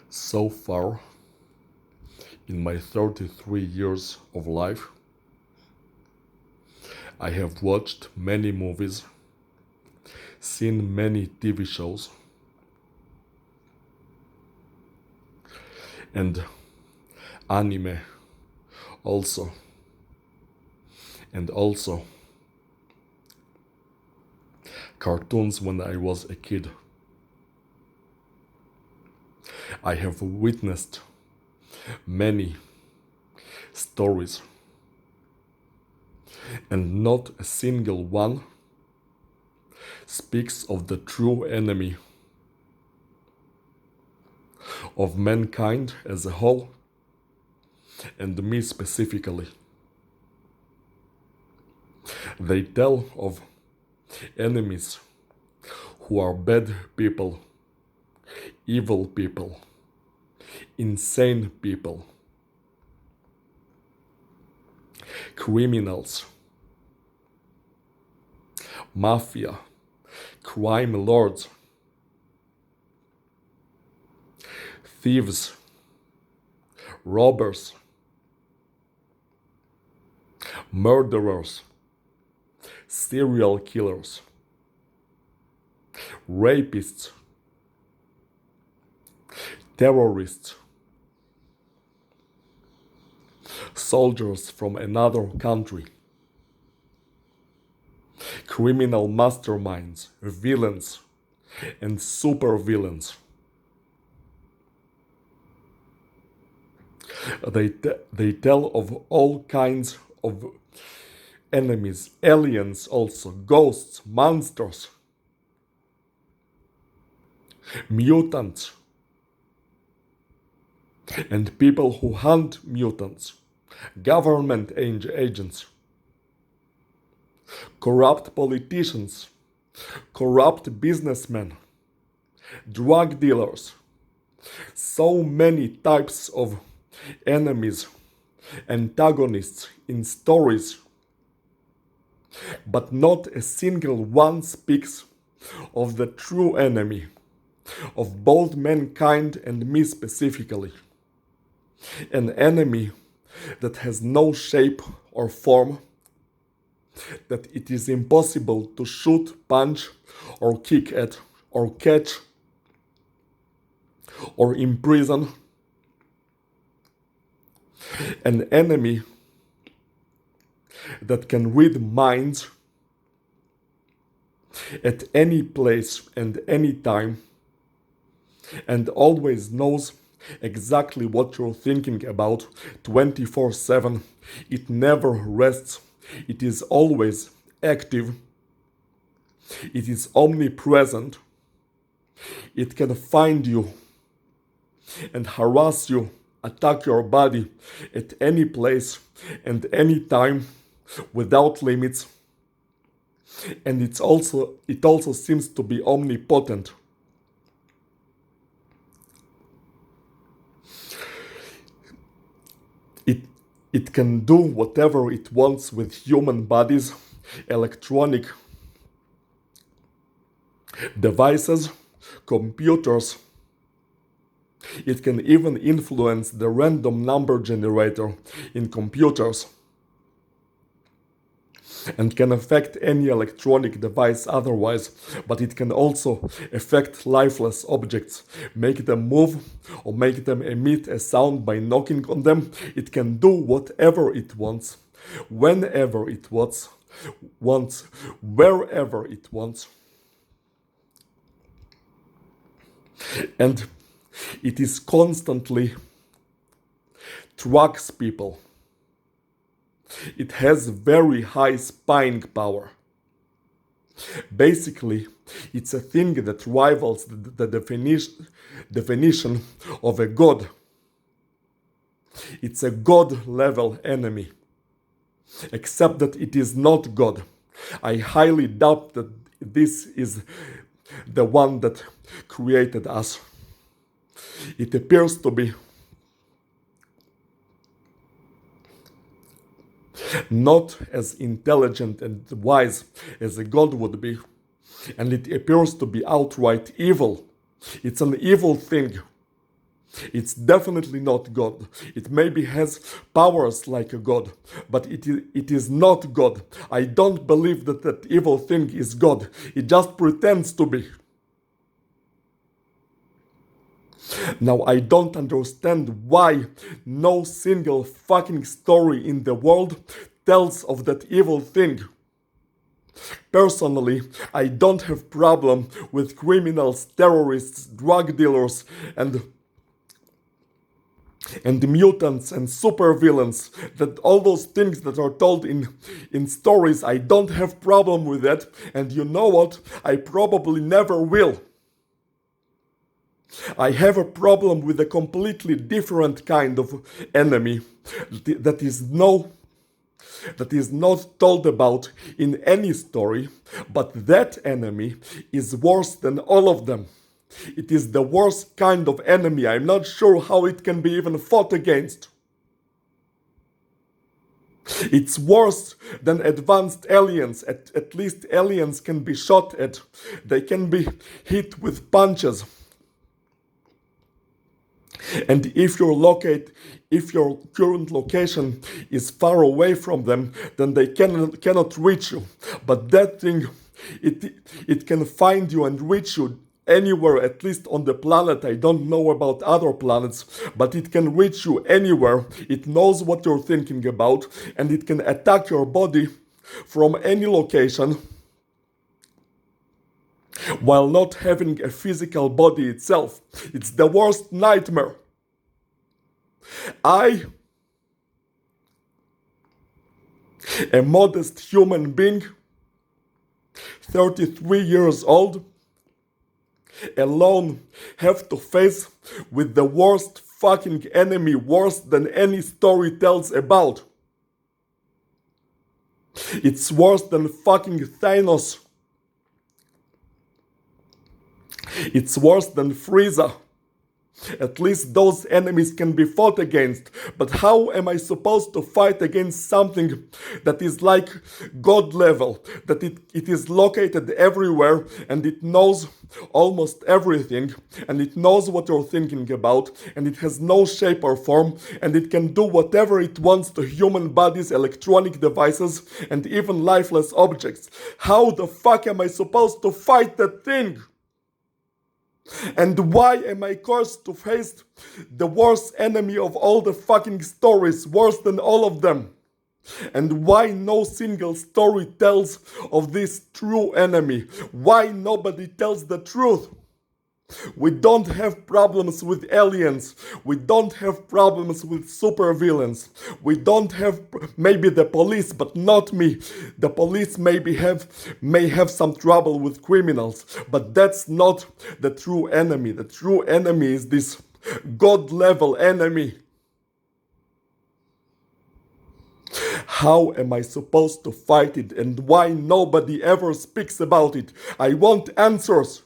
So far, in my 33 years of life, I have watched many movies, seen many TV shows, and anime also, and also cartoons when I was a kid. I have witnessed many stories, and not a single one speaks of the true enemy of mankind as a whole, and me specifically. They tell of enemies who are bad people, evil people, insane people, criminals, mafia, crime lords, thieves, robbers, murderers, serial killers, rapists, terrorists, soldiers from another country, criminal masterminds, villains, and supervillains. They tell of all kinds of enemies, aliens also, ghosts, monsters, mutants, and people who hunt mutants, government agents, corrupt politicians, corrupt businessmen, drug dealers. So many types of enemies, antagonists in stories, but not a single one speaks of the true enemy of both mankind and me specifically. An enemy that has no shape or form, that it is impossible to shoot, punch, or kick at, or catch, or imprison. An enemy that can read minds at any place and any time, and always knows exactly what you're thinking about 24/7. It never rests. It is always active. It is omnipresent. It can find you and harass you, attack your body at any place and any time without limits. And it also seems to be omnipotent. It can do whatever it wants with human bodies, electronic devices, computers. It can even influence the random number generator in computers, and can affect any electronic device otherwise, but it can also affect lifeless objects, make them move or make them emit a sound by knocking on them. It can do whatever it wants, whenever it wants, wherever it wants. And it is constantly tracks people. It has very high spying power. Basically, it's a thing that rivals the definition of a god. It's a god-level enemy. Except that it is not God. I highly doubt that this is the one that created us. It appears to be not as intelligent and wise as a god would be, and it appears to be outright evil. It's an evil thing. It's definitely not God. It maybe has powers like a God, but it is not God. I don't believe that that evil thing is God. It just pretends to be. Now, I don't understand why no single fucking story in the world tells of that evil thing. Personally, I don't have problem with criminals, terrorists, drug dealers, and mutants and supervillains. That all those things that are told in stories, I don't have problem with that. And you know what? I probably never will. I have a problem with a completely different kind of enemy that is not told about in any story, but that enemy is worse than all of them. It is the worst kind of enemy. I'm not sure how it can be even fought against. It's worse than advanced aliens. At least aliens can be shot at. They can be hit with punches. And if your current location is far away from them, then they cannot reach you. But that thing, it can find you and reach you anywhere, at least on the planet. I don't know about other planets, but it can reach you anywhere. It knows what you're thinking about, and it can attack your body from any location while not having a physical body itself. It's the worst nightmare. I, a modest human being, 33 years old, alone, have to face with the worst fucking enemy, worse than any story tells about. It's worse than fucking Thanos. It's worse than Frieza. At least those enemies can be fought against. But how am I supposed to fight against something that is like God level? That it is located everywhere and it knows almost everything, and it knows what you're thinking about, and it has no shape or form, and it can do whatever it wants to human bodies, electronic devices, and even lifeless objects. How the fuck am I supposed to fight that thing? And why am I cursed to face the worst enemy of all the fucking stories, worse than all of them? And why no single story tells of this true enemy? Why nobody tells the truth? We don't have problems with aliens. We don't have problems with supervillains. We don't have maybe the police, but not me. The police may have some trouble with criminals, but that's not the true enemy. The true enemy is this God level enemy. How am I supposed to fight it, and why nobody ever speaks about it? I want answers.